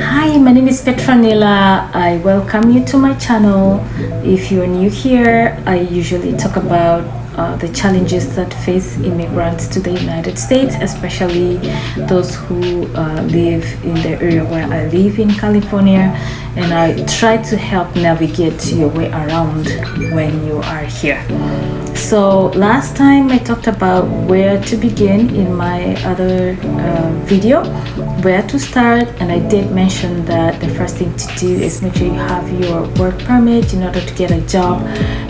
Hi, my name is Petronilla. I welcome you to my channel. If you're new here, I usually talk about the challenges that face immigrants to the United States, especially those who live in the area where I live in California, and I try to help navigate your way around when you are here. So last time I talked about where to begin in my other video, where to start, and I did mention that the first thing to do is make sure you have your work permit in order to get a job,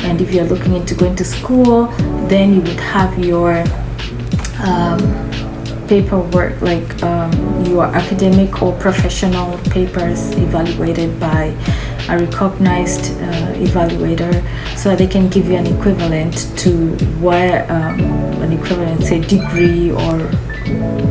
and if you're looking into going to school, then you would have your paperwork, like your academic or professional papers evaluated by a recognized evaluator, so they can give you an equivalent to where an equivalent, say, degree or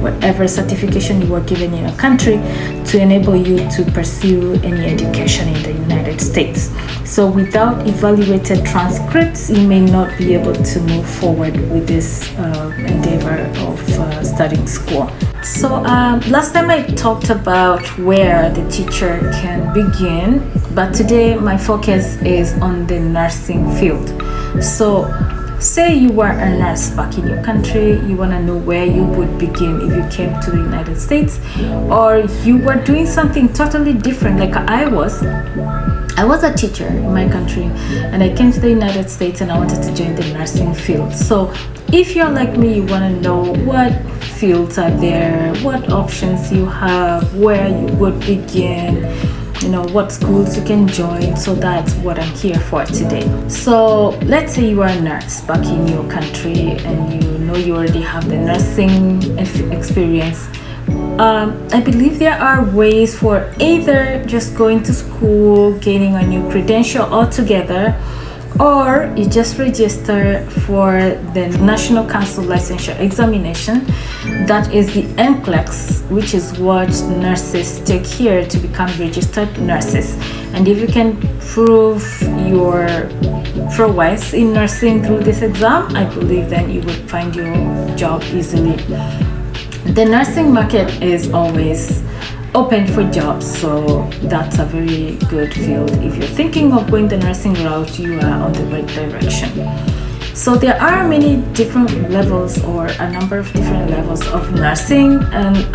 whatever certification you were given in a country to enable you to pursue any education in the United States. So without evaluated transcripts, you may not be able to move forward with this endeavor of studying school. So last time I talked about where the teacher can begin, but today my focus is on the nursing field. So say you were a nurse back in your country, you want to know where you would begin if you came to the United States, or you were doing something totally different like I was a teacher in my country and I came to the United States and I wanted to join the nursing field. So if you're like me, you want to know what fields are there, what options you have, where you would begin, you know, what schools you can join. So that's what I'm here for today. So let's say you are a nurse back in your country and you know you already have the nursing experience. I believe there are ways for either just going to school, gaining a new credential altogether, or you just register for the National Council Licensure Examination. That is the NCLEX, which is what nurses take here to become registered nurses. And if you can prove your prowess in nursing through this exam, I believe then you would find your job easily. The nursing market is always open for jobs, so that's a very good field. If you're thinking of going the nursing route, you are on the right direction. So there are many different levels, or a number of different levels of nursing, and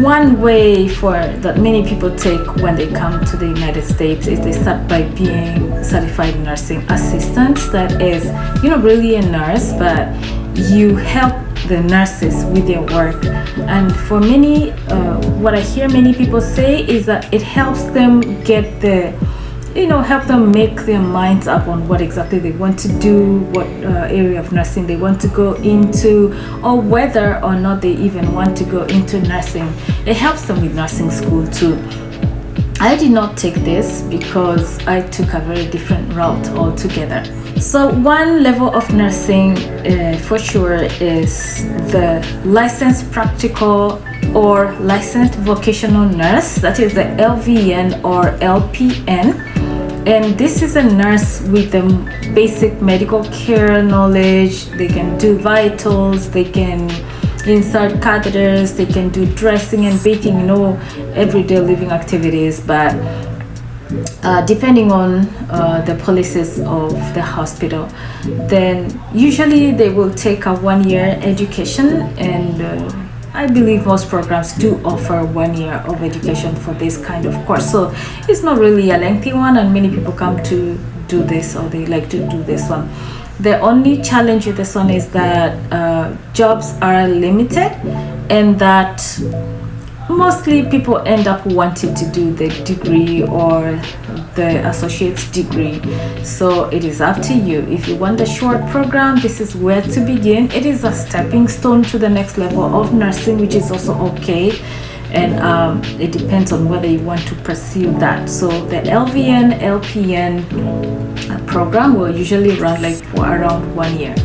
one way for that many people take when they come to the United States is they start by being certified nursing assistants. That is, you're not really a nurse, but you help the nurses with their work. And for many, what I hear many people say is that it helps them get the, help them make their minds up on what exactly they want to do, what area of nursing they want to go into, or whether or not they even want to go into nursing. It helps them with nursing school too. I did not take this because I took a very different route altogether. So one level of nursing for sure is the licensed practical or licensed vocational nurse, that is the LVN or LPN. And this is a nurse with the basic medical care knowledge. They can do vitals, they can insert catheters, they can do dressing and bathing, everyday living activities. But depending on the policies of the hospital, then usually they will take a 1-year education, and I believe most programs do offer 1 year of education for this kind of course. So it's not really a lengthy one, and many people come to do this, or they like to do this one. The only challenge with this one is that jobs are limited, and that mostly people end up wanting to do the degree or the associate's degree. So it is up to you. If you want the short program, this is where to begin. It is a stepping stone to the next level of nursing, which is also okay. And it depends on whether you want to pursue that. So the LVN, LPN program will usually run like for around 1 year.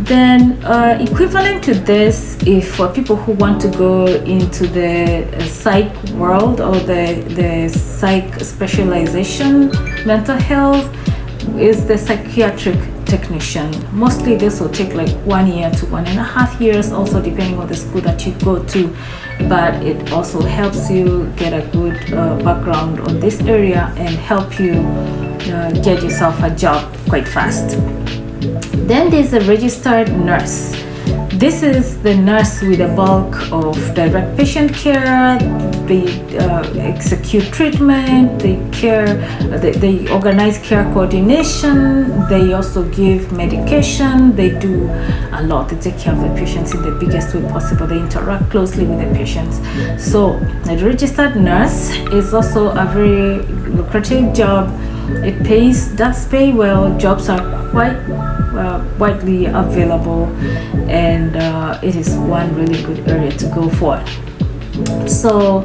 Then equivalent to this, if for people who want to go into the psych world or the psych specialization, mental health, is the psychiatric technician. Mostly this will take like 1 year to 1.5 years, also depending on the school that you go to, but it also helps you get a good background on this area and help you get yourself a job quite fast. Then there's a registered nurse. This is the nurse with a bulk of direct patient care. They execute treatment, they organize care coordination, they also give medication, they do a lot. They take care of the patients in the biggest way possible. They interact closely with the patients. So a registered nurse is also a very lucrative job. It does pay well. Jobs are quite widely available, and it is one really good area to go for. So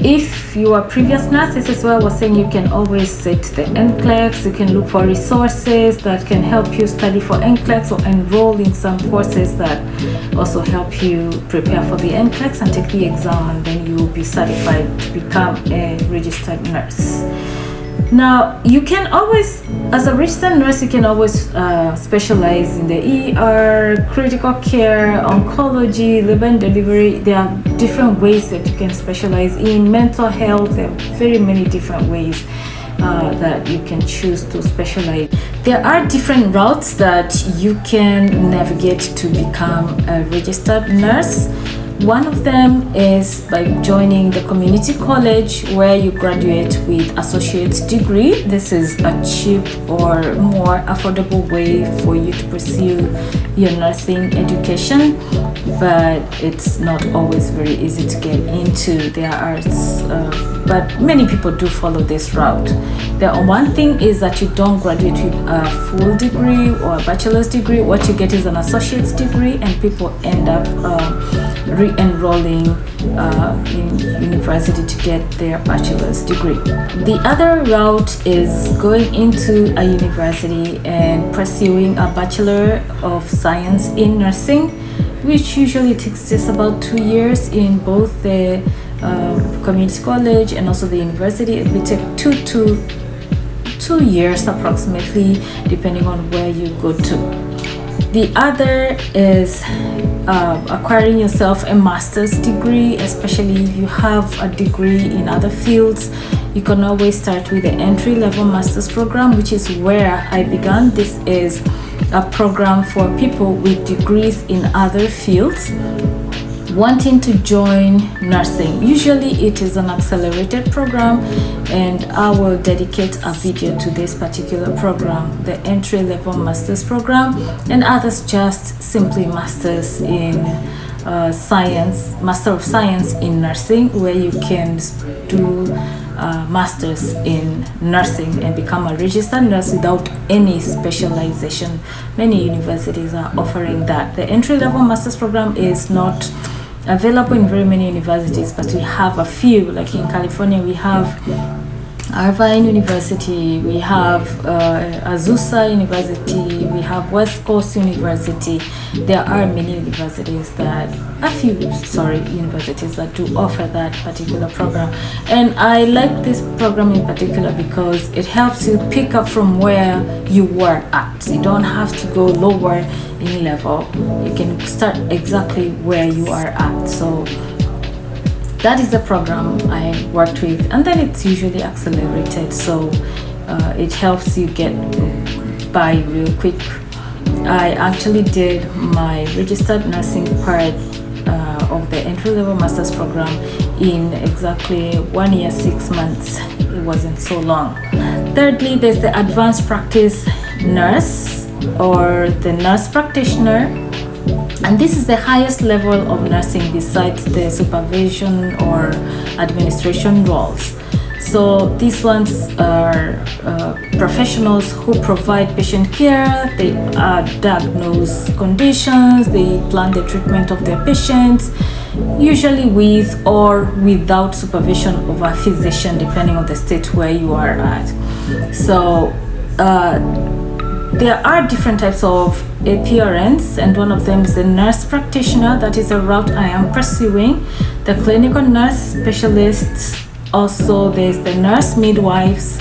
if you are previous nurses as well, I was saying, you can always set the NCLEX. You can look for resources that can help you study for NCLEX or enroll in some courses that also help you prepare for the NCLEX and take the exam, and then you will be certified to become a registered nurse. Now, you can always, as a registered nurse, you can always specialize in the ER, critical care, oncology, labor and delivery. There are different ways that you can specialize in. Mental health, there are very many different ways that you can choose to specialize. There are different routes that you can navigate to become a registered nurse. One of them is by joining the community college, where you graduate with associate's degree. This is a cheap or more affordable way for you to pursue your nursing education, but it's not always very easy to get into. But many people do follow this route. The one thing is that you don't graduate with a full degree or a bachelor's degree. What you get is an associate's degree, and people end up re-enrolling in university to get their bachelor's degree. The other route is going into a university and pursuing a Bachelor of Science in Nursing, which usually takes just about 2 years in both the community college and also the university. It will take 2 years approximately, depending on where you go to. The other is acquiring yourself a master's degree, especially if you have a degree in other fields. You can always start with the entry-level master's program, which is where I began. This is a program for people with degrees in other fields wanting to join nursing. Usually it is an accelerated program, and I will dedicate a video to this particular program, the entry-level master's program, and others just simply masters in science, Master of Science in Nursing, where you can do masters in nursing and become a registered nurse without any specialization. Many universities are offering that. The entry-level master's program is not available in very many universities, but we have a few. Like in California, we have Irvine University, we have Azusa University, we have West Coast University. There are many universities universities that do offer that particular program. And I like this program in particular because it helps you pick up from where you were at. You don't have to go lower in level. You can start exactly where you are at. So that is the program I worked with, and then it's usually accelerated, so it helps you get by real quick. I actually did my registered nursing part of the entry-level master's program in exactly 1 year, 6 months. It wasn't so long. Thirdly, there's the advanced practice nurse or the nurse practitioner. And this is the highest level of nursing besides the supervision or administration roles. So these ones are professionals who provide patient care. They diagnose conditions, they plan the treatment of their patients, usually with or without supervision of a physician, depending on the state where you are at. So there are different types of APRNs, and one of them is the nurse practitioner. That is a route I am pursuing. The clinical nurse specialists, also there's the nurse midwives,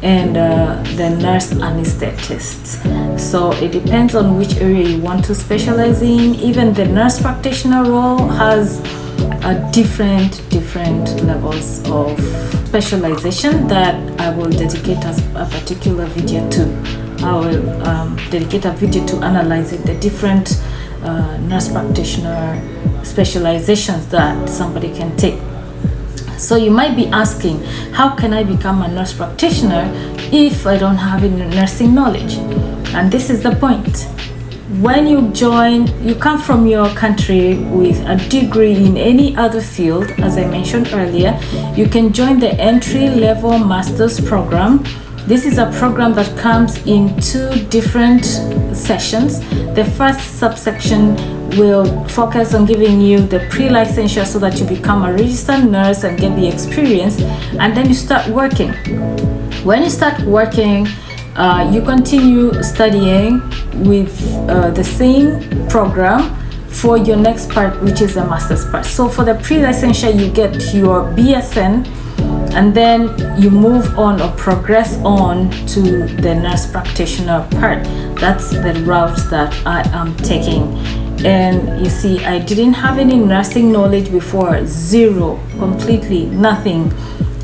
and the nurse anesthetist. So it depends on which area you want to specialize in. Even the nurse practitioner role has different levels of specialization that I will dedicate a particular video to. I will dedicate a video to analyzing the different nurse practitioner specializations that somebody can take. So you might be asking, how can I become a nurse practitioner if I don't have any nursing knowledge? And this is the point. When you join, you come from your country with a degree in any other field, as I mentioned earlier, you can join the entry-level master's program. This is a program that comes in 2 different sessions. The first subsection will focus on giving you the pre-licensure so that you become a registered nurse and get the experience, and then you start working. When you start working, you continue studying with the same program for your next part, which is the master's part. So for the pre-licensure, you get your BSN, and then you move on or progress on to the nurse practitioner part. That's the route that I am taking. And you see, I didn't have any nursing knowledge before. Zero, completely nothing.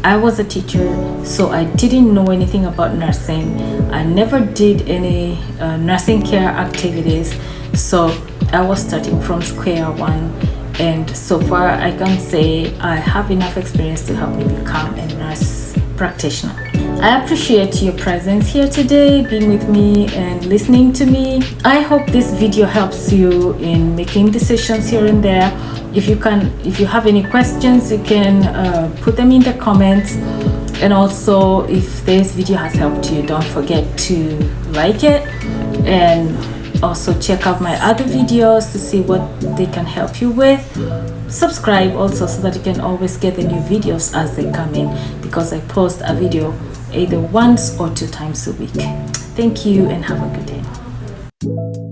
I was a teacher, so I didn't know anything about nursing. I never did any nursing care activities, so I was starting from square one. And so far I can say I have enough experience to help me become a nurse practitioner. I appreciate your presence here today, being with me and listening to me. I hope this video helps you in making decisions here and there. If you have any questions, you can put them in the comments. And also, if this video has helped you, don't forget to like it, and also check out my other videos to see what they can help you with. Subscribe also so that you can always get the new videos as they come in, because I post a video either once or 2 times a week. Thank you and have a good day.